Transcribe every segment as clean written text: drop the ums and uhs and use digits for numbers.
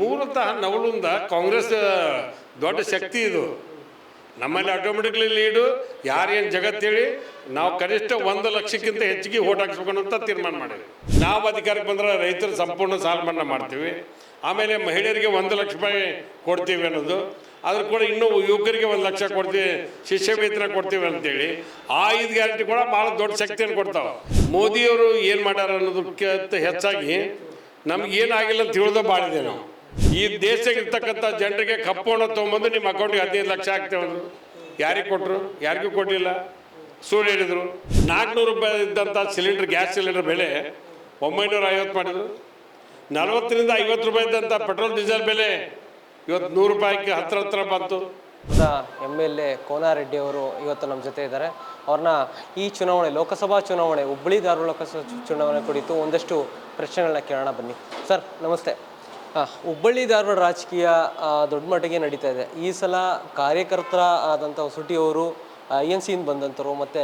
ಮೂಲತಃ ನವಲುಂದ ಕಾಂಗ್ರೆಸ್ ದೊಡ್ಡ ಶಕ್ತಿ ಇದು. ನಮ್ಮಲ್ಲಿ ಆಟೋಮೆಟಿಕ್ಲಿ ಲೀಡು ಯಾರೇನು ಜಗತ್ತೇಳಿ ನಾವು ಕನಿಷ್ಠ 1 ಲಕ್ಷಕ್ಕಿಂತ ಹೆಚ್ಚಿಗೆ ಓಟ್ ಹಾಕ್ಸ್ಬೇಕು ಅಂತ ತೀರ್ಮಾನ ಮಾಡಿದ್ವಿ. ನಾವು ಅಧಿಕಾರಕ್ಕೆ ಬಂದ್ರೆ ರೈತರ ಸಂಪೂರ್ಣ ಸಾಲ ಮನ್ನಾ ಮಾಡ್ತೀವಿ. ಆಮೇಲೆ ಮಹಿಳೆಯರಿಗೆ 1 ಲಕ್ಷ ರೂಪಾಯಿ ಕೊಡ್ತೀವಿ ಅನ್ನೋದು, ಅದ್ರ ಕೂಡ ಇನ್ನೂ ಯುವಕರಿಗೆ 1 ಲಕ್ಷ ಕೊಡ್ತೀವಿ, ಶಿಷ್ಯ ವೇತನ ಕೊಡ್ತೀವಿ ಅಂತೇಳಿ ಆ 5 ಗ್ಯಾರಂಟಿ ಕೂಡ ಭಾಳ ದೊಡ್ಡ ಶಕ್ತಿಯನ್ನು ಕೊಡ್ತಾವೆ. ಮೋದಿಯವರು ಏನು ಮಾಡ್ಯಾರ ಅನ್ನೋದಕ್ಕಿಂತ ಹೆಚ್ಚಾಗಿ ನಮ್ಗೆ ಏನಾಗಿಲ್ಲ ಅಂತ ತಿಳಿದೋ ಭಾಳಿದೆ. ನಾವು ಈ ದೇಶಕ್ಕೆ ಇರ್ತಕ್ಕಂಥ ಜನರಿಗೆ ಕಪ್ಪೋಣ ತೊಗೊಂಬಂದು ನಿಮ್ಮ ಅಕೌಂಟಿಗೆ 15 ಲಕ್ಷ ಹಾಕ್ತೇವೆ. ಯಾರಿಗೆ ಕೊಟ್ಟರು? ಯಾರಿಗೂ ಕೊಟ್ಟಿಲ್ಲ, ಸುಳ್ಳು ಹೇಳಿದರು. 400 ರೂಪಾಯಿ ಇದ್ದಂಥ ಸಿಲಿಂಡರ್, ಗ್ಯಾಸ್ ಸಿಲಿಂಡರ್ ಬೆಲೆ 950 ಮಾಡಿದರು. 40 ರಿಂದ 50 ರೂಪಾಯಿ ಇದ್ದಂಥ ಪೆಟ್ರೋಲ್ ಡೀಸೆಲ್ ಬೆಲೆ ಇವತ್ತು 100 ರೂಪಾಯಿಗೆ ಹತ್ರ ಬಂತು. MLA ಕೋನಾರೆಡ್ಡಿ ಅವರು ಇವತ್ತು ನಮ್ಮ ಜೊತೆ ಇದ್ದಾರೆ. ಅವ್ರನ್ನ ಈ ಚುನಾವಣೆ, ಲೋಕಸಭಾ ಚುನಾವಣೆ, ಹುಬ್ಬಳ್ಳಿ ಧಾರವಾಡ ಲೋಕಸಭಾ ಚುನಾವಣೆ ಕುರಿತು ಒಂದಷ್ಟು ಪ್ರಶ್ನೆಗಳನ್ನ ಕೇಳೋಣ ಬನ್ನಿ. ಸರ್ ನಮಸ್ತೆ. ಹುಬ್ಬಳ್ಳಿ ಧಾರವಾಡ ರಾಜಕೀಯ ದೊಡ್ಡ ಮಟ್ಟಿಗೆ ನಡೀತಾ ಇದೆ. ಈ ಸಲ ಕಾರ್ಯಕರ್ತರ ಆದಂಥ ಹೊಸಟಿಯವರು INC ಇಂದ ಬಂದಂಥವ್ರು ಮತ್ತು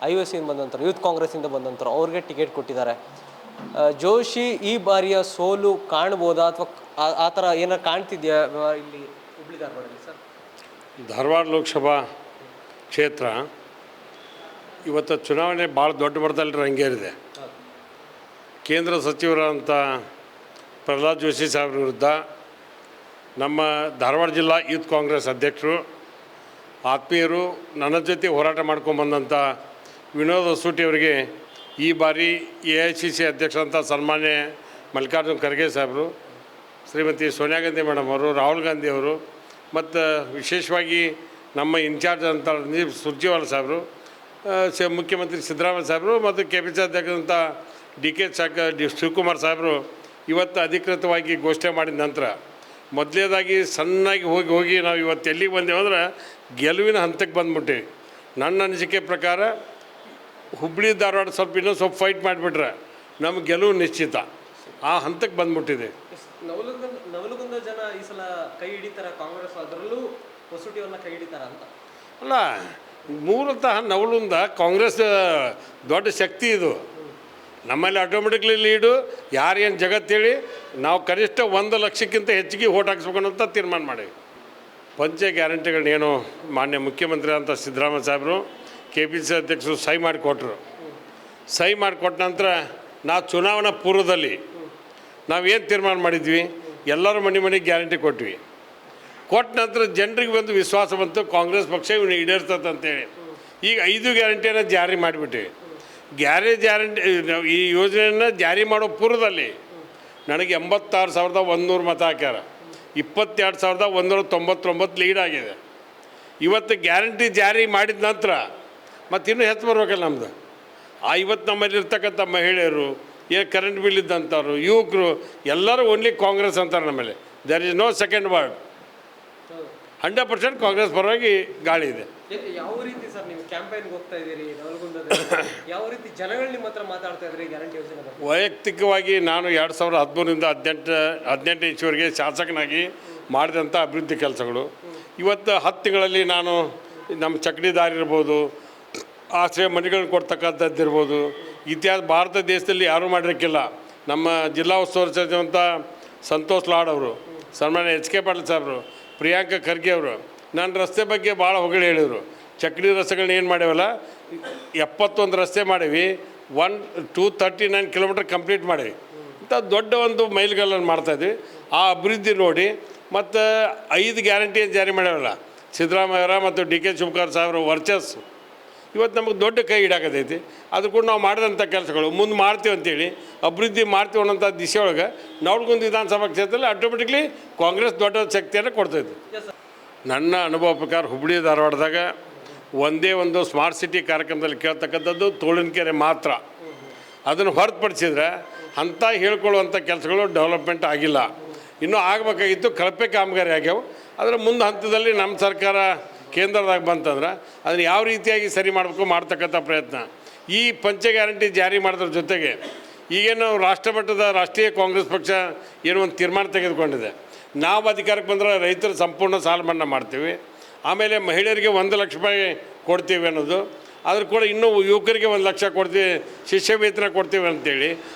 IOC ಇಂದ ಬಂದಂಥವ್ರು, ಯೂತ್ ಕಾಂಗ್ರೆಸ್ಸಿಂದ ಬಂದಂಥವ್ರು ಅವ್ರಿಗೆ ಟಿಕೆಟ್ ಕೊಟ್ಟಿದ್ದಾರೆ. ಜೋಶಿ ಈ ಬಾರಿಯ ಸೋಲು ಕಾಣ್ಬೋದಾ ಅಥವಾ ಆ ಥರ ಏನಾರು ಕಾಣ್ತಿದ್ಯಾ ಇಲ್ಲಿ ಹುಬ್ಬಳ್ಳಿ ಧಾರವಾಡಲ್ಲಿ? ಸರ್, ಧಾರವಾಡ ಲೋಕಸಭಾ ಕ್ಷೇತ್ರ ಇವತ್ತು ಚುನಾವಣೆ ಭಾಳ ದೊಡ್ಡ ಮಟ್ಟದಲ್ಲಿ ರಂಗೇರಿದೆ. ಕೇಂದ್ರ ಸಚಿವರಂಥ ಪ್ರಹ್ಲಾದ್ ಜೋಶಿ ಸಾಹೇಬ್ರ ವಿರುದ್ಧ ನಮ್ಮ ಧಾರವಾಡ ಜಿಲ್ಲಾ ಯೂತ್ ಕಾಂಗ್ರೆಸ್ ಅಧ್ಯಕ್ಷರು, ಆತ್ಮೀಯರು, ನನ್ನ ಜೊತೆ ಹೋರಾಟ ಮಾಡ್ಕೊಂಬಂದಂಥ ವಿನೋದ್ ಹೊಸೂಟಿ ಅವರಿಗೆ ಈ ಬಾರಿ AICC ಅಧ್ಯಕ್ಷರಂಥ ಸನ್ಮಾನ್ಯ ಮಲ್ಲಿಕಾರ್ಜುನ್ ಖರ್ಗೆ ಸಾಹೇಬರು, ಶ್ರೀಮತಿ ಸೋನಿಯಾ ಗಾಂಧಿ ಮೇಡಮ್ ಅವರು, ರಾಹುಲ್ ಗಾಂಧಿ ಅವರು ಮತ್ತು ವಿಶೇಷವಾಗಿ ನಮ್ಮ ಇನ್ಚಾರ್ಜ್ ಅಂತ ರಣದೀಪ್ ಸುರ್ಜೇವಾಲಾ ಸಾಹೇಬರು, ಮುಖ್ಯಮಂತ್ರಿ ಸಿದ್ದರಾಮಯ್ಯ ಸಾಹೇಬರು ಮತ್ತು KPCC ಅಧ್ಯಕ್ಷರಂಥ DK ಶಿವಕುಮಾರ್ ಸಾಹೇಬರು ಇವತ್ತು ಅಧಿಕೃತವಾಗಿ ಘೋಷಣೆ ಮಾಡಿದ ನಂತರ ಮೊದಲನೇದಾಗಿ ಸಣ್ಣಾಗಿ ಹೋಗಿ ನಾವು ಇವತ್ತು ಎಲ್ಲಿಗೆ ಬಂದೇವೆ ಅಂದ್ರೆ ಗೆಲುವಿನ ಹಂತಕ್ಕೆ ಬಂದ್ಬಿಟ್ಟಿವಿ. ನನ್ನ ಅನಿಸಿಕೆ ಪ್ರಕಾರ ಹುಬ್ಬಳ್ಳಿ ಧಾರವಾಡ ಇನ್ನೊಂದು ಸ್ವಲ್ಪ ಫೈಟ್ ಮಾಡಿಬಿಟ್ರೆ ನಮ್ಗೆ ಗೆಲುವು ನಿಶ್ಚಿತ. ಆ ಹಂತಕ್ಕೆ ಬಂದ್ಬಿಟ್ಟಿದೆ. ನವಲಗುಂದ ಜನ ಈ ಸಲ ಕೈ ಹಿಡಿತಾರ ಕಾಂಗ್ರೆಸ್, ಅದರಲ್ಲೂ ಹೊಸಟಿಯವ್ರನ್ನ ಕೈ ಹಿಡಿತಾರ ಅಂತ ಅಲ್ಲ. ಮೂಲತಃ ನವಲುಂದ ಕಾಂಗ್ರೆಸ್ ದೊಡ್ಡ ಶಕ್ತಿ ಇದು. ನಮ್ಮಲ್ಲಿ ಆಟೋಮೆಟಿಕ್ಲಿ ಲೀಡು ಯಾರೇನು ಜಗತ್ತೇಳಿ ನಾವು ಕನಿಷ್ಠ 1 ಲಕ್ಷಕ್ಕಿಂತ ಹೆಚ್ಚಿಗೆ ಓಟ್ ಹಾಕ್ಸ್ಬೇಕು ಅಂತ ತೀರ್ಮಾನ ಮಾಡಿವಿ. ಪಂಚ ಗ್ಯಾರಂಟಿಗಳನ್ನೇನು ಮಾನ್ಯ ಮುಖ್ಯಮಂತ್ರಿ ಅಂತ ಸಿದ್ದರಾಮಯ್ಯ ಸಾಹೇಬರು KPCC ಅಧ್ಯಕ್ಷರು ಸಹಿ ಮಾಡಿಕೊಟ್ರು. ಸಹಿ ಮಾಡಿಕೊಟ್ಟ ನಂತರ ನಾವು ಚುನಾವಣಾ ಪೂರ್ವದಲ್ಲಿ ನಾವೇನು ತೀರ್ಮಾನ ಮಾಡಿದ್ವಿ, ಎಲ್ಲರೂ ಮನೆಗೆ ಗ್ಯಾರಂಟಿ ಕೊಟ್ವಿ. ಕೊಟ್ಟ ನಂತರ ಜನರಿಗೆ ಒಂದು ವಿಶ್ವಾಸ ಬಂತು, ಕಾಂಗ್ರೆಸ್ ಪಕ್ಷ ಇವನು ಈಡೇರ್ತದೆ ಅಂತೇಳಿ. ಈಗ 5 ಗ್ಯಾರಂಟಿಯನ್ನು ಜಾರಿ ಮಾಡಿಬಿಟ್ಟಿವಿ. ಗ್ಯಾರಂಟಿ ಈ ಯೋಜನೆಯನ್ನು ಜಾರಿ ಮಾಡೋ ಪೂರ್ವದಲ್ಲಿ ನನಗೆ 86,100 ಮತ ಹಾಕ್ಯಾರ. 22,199 ಲೀಡ್ ಆಗಿದೆ. ಇವತ್ತು ಗ್ಯಾರಂಟಿ ಜಾರಿ ಮಾಡಿದ ನಂತರ ಮತ್ತಿನ್ನೂ ಹೆಚ್ಚು ಬರ್ಬೇಕಲ್ಲ ನಮ್ಮದು. ಇವತ್ತು ನಮ್ಮಲ್ಲಿರ್ತಕ್ಕಂಥ ಮಹಿಳೆಯರು, ಕರೆಂಟ್ ಬಿಲ್ ಇದ್ದಂಥವ್ರು, ಯುವಕರು ಎಲ್ಲರೂ ಓನ್ಲಿ ಕಾಂಗ್ರೆಸ್ ಅಂತಾರೆ. ನಮ್ಮಲ್ಲಿ there is no second word. 100% Congress ಪರವಾಗಿ ಗಾಳಿ ಇದೆ. ಯಾವ ರೀತಿ ಸರ್ ನೀವು ಕ್ಯಾಂಪೇನ್ಗೆ ಹೋಗ್ತಾ ಇದ್ದೀರಿ ನವಲಗುಂದದಲ್ಲಿ? ಯಾವ ರೀತಿ ಜನಗಳು ನಿಮ್ಮ ಹತ್ರ ಮಾತಾಡ್ತಾ ಇದ್ರಿ ಗ್ಯಾರಂಟಿ ಯೋಜನೆ ಬಗ್ಗೆ? ವೈಯಕ್ತಿಕವಾಗಿ ನಾನು 2013ರಿಂದ 18 ಇಸ್ವಿವರೆಗೆ ಶಾಸಕನಾಗಿ ಮಾಡಿದಂಥ ಅಭಿವೃದ್ಧಿ ಕೆಲಸಗಳು ಇವತ್ತು 10 ತಿಂಗಳಲ್ಲಿ ನಾನು ನಮ್ಮ ಚಕ್ಡಿ ದಾರಿ ಇರ್ಬೋದು, ಆಶ್ರಯ ಮನೆಗಳನ್ನ ಕೊಡ್ತಕ್ಕಂಥದ್ದು ಇರ್ಬೋದು, ಇತಿಹಾಸ ಭಾರತ ದೇಶದಲ್ಲಿ ಯಾರೂ ಮಾಡಿರೋಕ್ಕಿಲ್ಲ. ನಮ್ಮ ಜಿಲ್ಲಾ ಉಸ್ತುವಾರಿ ಸಚಿವಂಥ ಸಂತೋಷ್ ಲಾಡ್ ಅವರು, ಸನ್ಮಾನ್ಯ HK ಪಾಟೀಲ್ ಸಾಹೇಬರು, ಪ್ರಿಯಾಂಕಾ ಖರ್ಗೆ ಅವರು ನನ್ನ ರಸ್ತೆ ಬಗ್ಗೆ ಭಾಳ ಹೊಗಳು ಹೇಳಿದರು. ಚಕ್ಡಿ ರಸ್ತೆಗಳನ್ನ ಏನು ಮಾಡ್ಯಾವಲ್ಲ, 71 ರಸ್ತೆ ಮಾಡೀವಿ, 239 ಕಿಲೋಮೀಟ್ರ್ ಕಂಪ್ಲೀಟ್ ಮಾಡೀವಿ. ಇಂಥ ದೊಡ್ಡ ಒಂದು ಮೈಲ್ಗಲ್ಲನ್ನು ಮಾಡ್ತಾಯಿದ್ವಿ. ಆ ಅಭಿವೃದ್ಧಿ ನೋಡಿ ಮತ್ತು 5 ಗ್ಯಾರಂಟಿ ಜಾರಿ ಮಾಡ್ಯಾವಲ್ಲ ಸಿದ್ದರಾಮಯ್ಯರ ಮತ್ತು DK ಶಿವಕುಮಾರ್ ಸಾಹೇಬ್ರ ವರ್ಚಸ್ಸು ಇವತ್ತು ನಮಗೆ ದೊಡ್ಡ ಕೈ ಹಿಡಾಕತೈತಿ. ಅದು ಕೂಡ ನಾವು ಮಾಡಿದಂಥ ಕೆಲಸಗಳು ಮುಂದೆ ಮಾಡ್ತೀವಿ ಅಂತೇಳಿ ಅಭಿವೃದ್ಧಿ ಮಾಡ್ತೀವಿ ಅನ್ನೋಂಥ ದಿಶೆ ಒಳಗೆ ನವಲಗುಂದ ವಿಧಾನಸಭಾ ಕ್ಷೇತ್ರದಲ್ಲಿ ಆಟೋಮೆಟಿಕ್ಲಿ ಕಾಂಗ್ರೆಸ್ ದೊಡ್ಡ ಶಕ್ತಿಯನ್ನು ಕೊಡ್ತೈತಿ. ನನ್ನ ಅನುಭವ ಪ್ರಕಾರ ಹುಬ್ಬಳ್ಳಿ ಧಾರವಾಡದಾಗ ಒಂದೇ ಒಂದು ಸ್ಮಾರ್ಟ್ ಸಿಟಿ ಕಾರ್ಯಕ್ರಮದಲ್ಲಿ ಕೇಳ್ತಕ್ಕಂಥದ್ದು ತೋಳಿನಕೆರೆ ಮಾತ್ರ. ಅದನ್ನು ಹೊರತುಪಡಿಸಿದ್ರೆ ಅಂಥ ಹೇಳ್ಕೊಳ್ಳುವಂಥ ಕೆಲಸಗಳು ಡೆವಲಪ್ಮೆಂಟ್ ಆಗಿಲ್ಲ. ಇನ್ನೂ ಆಗಬೇಕಾಗಿತ್ತು, ಕಳಪೆ ಕಾಮಗಾರಿ ಆಗ್ಯಾವ. ಅದರ ಮುಂದೆ ಹಂತದಲ್ಲಿ ನಮ್ಮ ಸರ್ಕಾರ ಕೇಂದ್ರದಾಗ ಬಂತಂದ್ರೆ ಅದನ್ನು ಯಾವ ರೀತಿಯಾಗಿ ಸರಿ ಮಾಡಬೇಕು ಮಾಡ್ತಕ್ಕಂಥ ಪ್ರಯತ್ನ. ಈ ಪಂಚ ಗ್ಯಾರಂಟಿ ಜಾರಿ ಮಾಡೋದ್ರ ಜೊತೆಗೆ ಈಗೇನು ರಾಷ್ಟ್ರಮಟ್ಟದ ರಾಷ್ಟ್ರೀಯ ಕಾಂಗ್ರೆಸ್ ಪಕ್ಷ ಏನೋ ಒಂದು ತೀರ್ಮಾನ ತೆಗೆದುಕೊಂಡಿದೆ. ನಾವು ಅಧಿಕಾರಕ್ಕೆ ಬಂದರೆ ರೈತರ ಸಂಪೂರ್ಣ ಸಾಲ ಮನ್ನಾ ಮಾಡ್ತೀವಿ, ಆಮೇಲೆ ಮಹಿಳೆಯರಿಗೆ 1 ಲಕ್ಷ ರೂಪಾಯಿ ಕೊಡ್ತೀವಿ ಅನ್ನೋದು, ಅದ್ರ ಕೂಡ ಇನ್ನೂ ಯುವಕರಿಗೆ 1 ಲಕ್ಷ ಕೊಡ್ತೀವಿ, ಶಿಷ್ಯ ವೇತನ ಕೊಡ್ತೀವಿ ಅಂತೇಳಿ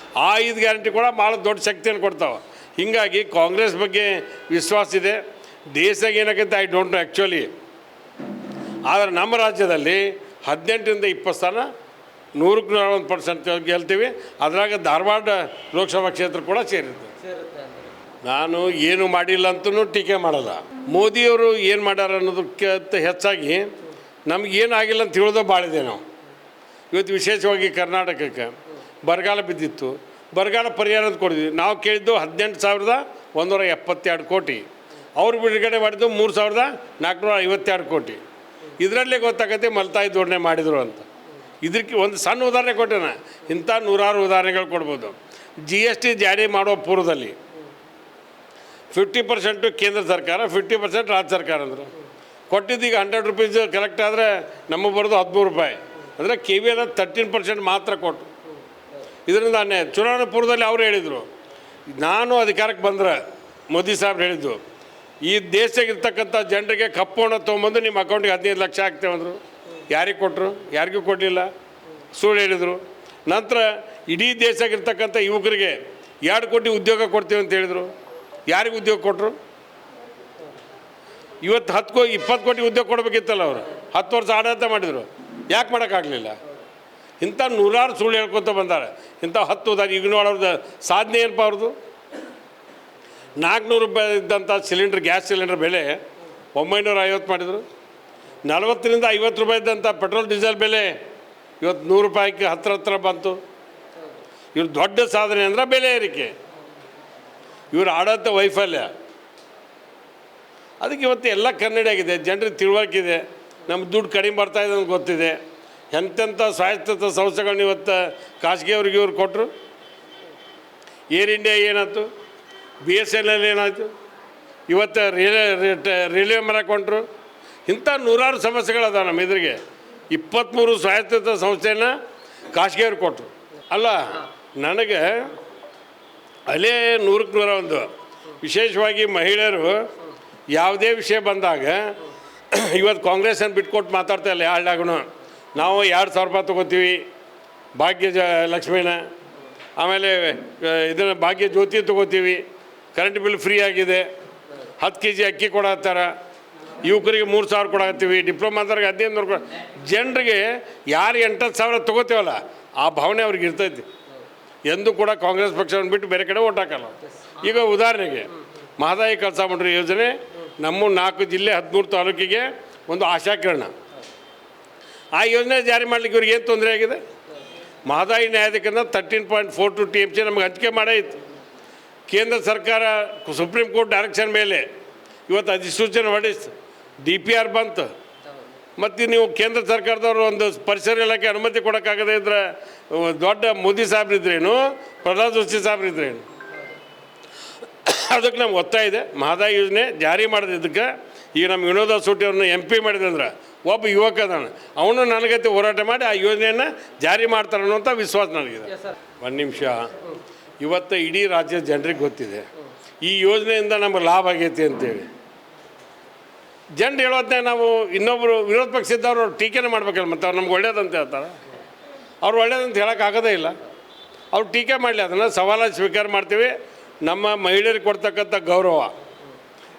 ಆ 5 ಗ್ಯಾರಂಟಿ ಕೂಡ ಭಾಳ ದೊಡ್ಡ ಶಕ್ತಿಯನ್ನು ಕೊಡ್ತಾವೆ. ಹೀಗಾಗಿ ಕಾಂಗ್ರೆಸ್ ಬಗ್ಗೆ ವಿಶ್ವಾಸ ಇದೆ. ದೇಶದಾಗ ಏನಾಗೈತೆ ಐ ಡೋಂಟ್ ನೋ ಆ್ಯಕ್ಚುಲಿ. ಆದರೆ ನಮ್ಮ ರಾಜ್ಯದಲ್ಲಿ 18ರಿಂದ 20 ಸ್ಥಾನ 100% ಗೆಲ್ತೀವಿ. ಅದರಾಗ ಧಾರವಾಡ ಲೋಕಸಭಾ ಕ್ಷೇತ್ರ ಕೂಡ ಸೇರಿದೆ. ನಾನು ಏನು ಮಾಡಿಲ್ಲ ಅಂತಲೂ ಟೀಕೆ ಮಾಡಲ್ಲ. ಮೋದಿಯವರು ಏನು ಮಾಡ್ಯಾರ ಅನ್ನೋದಕ್ಕಿಂತ ಹೆಚ್ಚಾಗಿ ನಮಗೇನಾಗಿಲ್ಲ ಅಂತ ಹೇಳೋದು ಭಾಳಿದೆ. ನಾವು ಇವತ್ತು ವಿಶೇಷವಾಗಿ ಕರ್ನಾಟಕಕ್ಕೆ ಬರಗಾಲ ಬಿದ್ದಿತ್ತು, ಬರಗಾಲ ಪರಿಹಾರ ಅಂತ ಕೊಡಿದ್ವಿ. ನಾವು ಕೇಳಿದ್ದು 18,172 ಕೋಟಿ, ಅವ್ರು ಬಿಡುಗಡೆ ಮಾಡಿದ್ದು 3,452 ಕೋಟಿ. ಇದರಲ್ಲೇ ಗೊತ್ತಾಗತ್ತೆ ಮಲ್ತಾಯಿ ಧೋರಣೆ ಮಾಡಿದರು ಅಂತ. ಇದಕ್ಕೆ ಒಂದು ಸಣ್ಣ ಉದಾಹರಣೆ ಕೊಟ್ಟೆನ, ಇಂಥ ನೂರಾರು ಉದಾಹರಣೆಗಳು ಕೊಡ್ಬೋದು. GST ಜಾರಿ ಮಾಡುವ ಪೂರ್ವದಲ್ಲಿ 50% ಕೇಂದ್ರ ಸರ್ಕಾರ, 50% ರಾಜ್ಯ ಸರ್ಕಾರ ಅಂದರು. ಕೊಟ್ಟಿದ್ದೀಗ 100 ರೂಪೀಸ್ ಕಲೆಕ್ಟ್ ಆದರೆ ನಮಗೆ ಬರೋದು 13 ರೂಪಾಯಿ. ಅಂದರೆ KVL 13% ಮಾತ್ರ ಕೊಟ್ಟು. ಇದರಿಂದ ಚುನಾವಣೆ ಪೂರ್ವದಲ್ಲಿ ಅವರು ಹೇಳಿದರು, ನಾನು ಅಧಿಕಾರಕ್ಕೆ ಬಂದರೆ ಮೋದಿ ಸಾಹೇಬ್ರು ಹೇಳಿದ್ದು, ಈ ದೇಶದಾಗಿರ್ತಕ್ಕಂಥ ಜನರಿಗೆ ಕಪ್ಪು ಹಣ ತೊಗೊಂಬಂದು ನಿಮ್ಮ ಅಕೌಂಟಿಗೆ 15 ಲಕ್ಷ ಹಾಕ್ತೇವೆ ಅಂದರು. ಯಾರಿಗೆ ಕೊಟ್ಟರು? ಯಾರಿಗೂ ಕೊಡಲಿಲ್ಲ, ಸುಳ್ಳು ಹೇಳಿದರು. ನಂತರ ಇಡೀ ದೇಶದಾಗಿರ್ತಕ್ಕಂಥ ಯುವಕರಿಗೆ 2 ಕೋಟಿ ಉದ್ಯೋಗ ಕೊಡ್ತೀವಿ ಅಂತ ಹೇಳಿದರು. ಯಾರಿಗೆ ಉದ್ಯೋಗ ಕೊಟ್ಟರು? ಇವತ್ತು 20 ಕೋಟಿ ಉದ್ಯೋಗ ಕೊಡಬೇಕಿತ್ತಲ್ಲ. ಅವರು 10 ವರ್ಷ ಆಡಳಿತ ಮಾಡಿದರು, ಯಾಕೆ ಮಾಡೋಕ್ಕಾಗಲಿಲ್ಲ? ಇಂಥ ನೂರಾರು ಸುಳ್ಳು ಹೇಳ್ಕೊತ ಬಂದಾರೆ. ಇಂಥ 10 ಉದಾಹರಣೆ. ಈಗಿನ ಅವ್ರದ್ದು ಸಾಧನೆ ಏನಪ್ಪ ಅವ್ರದ್ದು? 400 ರೂಪಾಯಿ ಇದ್ದಂಥ ಸಿಲಿಂಡ್ರ್, ಗ್ಯಾಸ್ ಸಿಲಿಂಡರ್ ಬೆಲೆ 950 ಮಾಡಿದರು. 40ರಿಂದ 50 ರೂಪಾಯಿ ಇದ್ದಂಥ ಪೆಟ್ರೋಲ್ ಡೀಸೆಲ್ ಬೆಲೆ ಇವತ್ತು 100 ರೂಪಾಯಿಗೆ ಹತ್ತಿರ ಬಂತು. ಇವ್ರ ದೊಡ್ಡ ಸಾಧನೆ ಅಂದರೆ ಬೆಲೆ ಏರಿಕೆ, ಇವ್ರ ಆಡಳಿತ ವೈಫಲ್ಯ. ಅದಕ್ಕೆ ಇವತ್ತು ಎಲ್ಲ ಕನ್ನಡ ಆಗಿದೆ, ಜನರಿಗೆ ತಿಳುವಳಿಕೆ. ನಮ್ಮ ದುಡ್ಡು ಕಡಿಮೆ ಬರ್ತಾಯಿದೆ ಅಂತ ಗೊತ್ತಿದೆ. ಎಂತೆಂಥ ಸ್ವಾಯತ್ತ ಸಂಸ್ಥೆಗಳನ್ನ ಇವತ್ತು ಖಾಸಗಿಯವ್ರಿಗೆ ಇವ್ರು ಕೊಟ್ಟರು. ಏರ್ ಇಂಡಿಯಾ ಏನಾಯ್ತು? BSNL ಏನಾಯಿತು? ಇವತ್ತು ರೈಲ್ವೆ ಮರಕೊಂಡ್ರು. ಇಂಥ ನೂರಾರು ಸಮಸ್ಯೆಗಳದ ನಮ್ಮ ಎದುರಿಗೆ. 23 ಸ್ವಾಯತ್ತ ಸಂಸ್ಥೆಯನ್ನು ಖಾಸಗಿಯವ್ರು ಕೊಟ್ಟರು. ಅಲ್ಲ, ನನಗೆ ಅಲ್ಲೇ 100ಕ್ಕೆ 101 ವಿಶೇಷವಾಗಿ ಮಹಿಳೆಯರು ಯಾವುದೇ ವಿಷಯ ಬಂದಾಗ ಇವತ್ತು ಕಾಂಗ್ರೆಸ್ಸನ್ನು ಬಿಟ್ಕೊಟ್ಟು ಮಾತಾಡ್ತಾ ಇಲ್ಲ. ಯಾಳ್ದಾಗೂ ನಾವು 2,000 ರೂಪಾಯಿ ತೊಗೋತೀವಿ ಭಾಗ್ಯ ಲಕ್ಷ್ಮಿನ, ಆಮೇಲೆ ಇದನ್ನು ಭಾಗ್ಯ ಜ್ಯೋತಿ ತೊಗೋತೀವಿ, ಕರೆಂಟ್ ಬಿಲ್ ಫ್ರೀ ಆಗಿದೆ, 10 kg ಅಕ್ಕಿ ಕೊಡತ್ತಾರ, ಯುವಕರಿಗೆ 3,000 ಕೊಡತ್ತೀವಿ, ಡಿಪ್ಲೊಮಾದವ್ರಿಗೆ 1500 ಕೊಡ. ಜನರಿಗೆ ಯಾರು 8,000 ತೊಗೋತೀವಲ್ಲ ಆ ಭಾವನೆ ಅವ್ರಿಗೆ ಇರ್ತೈತಿ. ಎಂದೂ ಕೂಡ ಕಾಂಗ್ರೆಸ್ ಪಕ್ಷವನ್ನು ಬಿಟ್ಟು ಬೇರೆ ಕಡೆ ಓಟ್ ಹಾಕಲ್ಲ. ಈಗ ಉದಾಹರಣೆಗೆ ಮಹದಾಯಿ ಕಳಸಾ ಬಂಡೂರಿ ಯೋಜನೆ ನಮ್ಮ 4 ಜಿಲ್ಲೆ 13 ತಾಲೂಕಿಗೆ ಒಂದು ಆಶಾಕಿರಣ. ಆ ಯೋಜನೆ ಜಾರಿ ಮಾಡಲಿಕ್ಕೆ ಇವ್ರಿಗೆ ಏನು ತೊಂದರೆ ಆಗಿದೆ? ಮಹದಾಯಿ ನ್ಯಾಯಾಧಿಕರಣ 13.42 TMC ನಮಗೆ ಹಂಚಿಕೆ ಮಾಡೈತಿ. ಕೇಂದ್ರ ಸರ್ಕಾರ ಸುಪ್ರೀಂ ಕೋರ್ಟ್ ಡೈರೆಕ್ಷನ್ ಮೇಲೆ ಇವತ್ತು ಅಧಿಸೂಚನೆ ಹೊರಡಿಸ್ತು, DPR ಬಂತು. ಮತ್ತು ನೀವು ಕೇಂದ್ರ ಸರ್ಕಾರದವರು ಒಂದು ಪರಿಸರ ಇಲಾಖೆ ಅನುಮತಿ ಕೊಡೋಕ್ಕಾಗದೇ ಇದ್ರೆ ದೊಡ್ಡ ಮೋದಿ ಸಾಹೇಬ್ರಿದ್ರೇನು, ಪ್ರಹ್ಲಾದ್ ಜೋಶಿ ಸಾಹೇಬ್ರಿದ್ರೇನು? ಅದಕ್ಕೆ ನಮ್ಗೆ ಒತ್ತಾಯ ಇದೆ. ಮಹದಾಯಿ ಯೋಜನೆ ಜಾರಿ ಮಾಡಿದ್ದಕ್ಕೆ ಈಗ ನಮ್ಮ ವಿನೋದ ಸೂಟಿ ಅವ್ರನ್ನ MP ಮಾಡಿದಂದ್ರೆ ಒಬ್ಬ ಯುವಕ ಅದಾನ, ಅವನು ನನಗತ್ತೆ ಹೋರಾಟ ಮಾಡಿ ಆ ಯೋಜನೆಯನ್ನು ಜಾರಿ ಮಾಡ್ತಾರೆ ಅನ್ನೋಂಥ ವಿಶ್ವಾಸ ನನಗಿದೆ. ಒಂದು ನಿಮಿಷ, ಇವತ್ತು ಇಡೀ ರಾಜ್ಯದ ಜನರಿಗೆ ಗೊತ್ತಿದೆ ಈ ಯೋಜನೆಯಿಂದ ನಮಗೆ ಲಾಭ ಆಗೈತಿ ಅಂತೇಳಿ. ಜನರು ಹೇಳೋದನ್ನ ನಾವು ಇನ್ನೊಬ್ಬರು ವಿರೋಧ ಪಕ್ಷದವ್ರು ಟೀಕೆನೇ ಮಾಡ್ಬೇಕಲ್ಲ. ಮತ್ತು ಅವ್ರು ನಮ್ಗೆ ಒಳ್ಳೇದಂತ ಹೇಳ್ತಾರೆ. ಅವ್ರು ಒಳ್ಳೇದಂತ ಹೇಳೋಕ್ಕಾಗೋದೇ ಇಲ್ಲ. ಅವ್ರು ಟೀಕೆ ಮಾಡಲಿ, ಅದನ್ನು ಸವಾಲಾಗಿ ಸ್ವೀಕಾರ ಮಾಡ್ತೀವಿ. ನಮ್ಮ ಮಹಿಳೆಯರಿಗೆ ಕೊಡ್ತಕ್ಕಂಥ ಗೌರವ,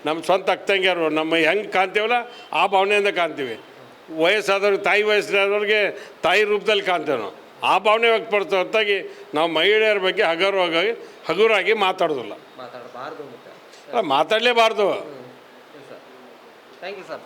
ನಮ್ಮ ಸ್ವಂತ ಅಕ್ಕಂಗಿಯರು ನಮ್ಮ ಹೆಂಗೆ ಕಾಣ್ತೀವಲ್ಲ ಆ ಭಾವನೆಯಿಂದ ಕಾಣ್ತೀವಿ. ವಯಸ್ಸಾದವ್ರಿಗೆ, ತಾಯಿ ವಯಸ್ಸಾದವ್ರಿಗೆ ತಾಯಿ ರೂಪದಲ್ಲಿ ಕಾಣ್ತೇವೆ ನಾವು. ಆ ಭಾವನೆ ವ್ಯಕ್ತಪಡಿಸೋ ಹೊತ್ತಾಗಿ ನಾವು ಮಹಿಳೆಯರ ಬಗ್ಗೆ ಹಗುರಾಗಿ ಮಾತಾಡೋದಿಲ್ಲ. ಮಾತಾಡಲೇಬಾರ್ದು. Thank you sir.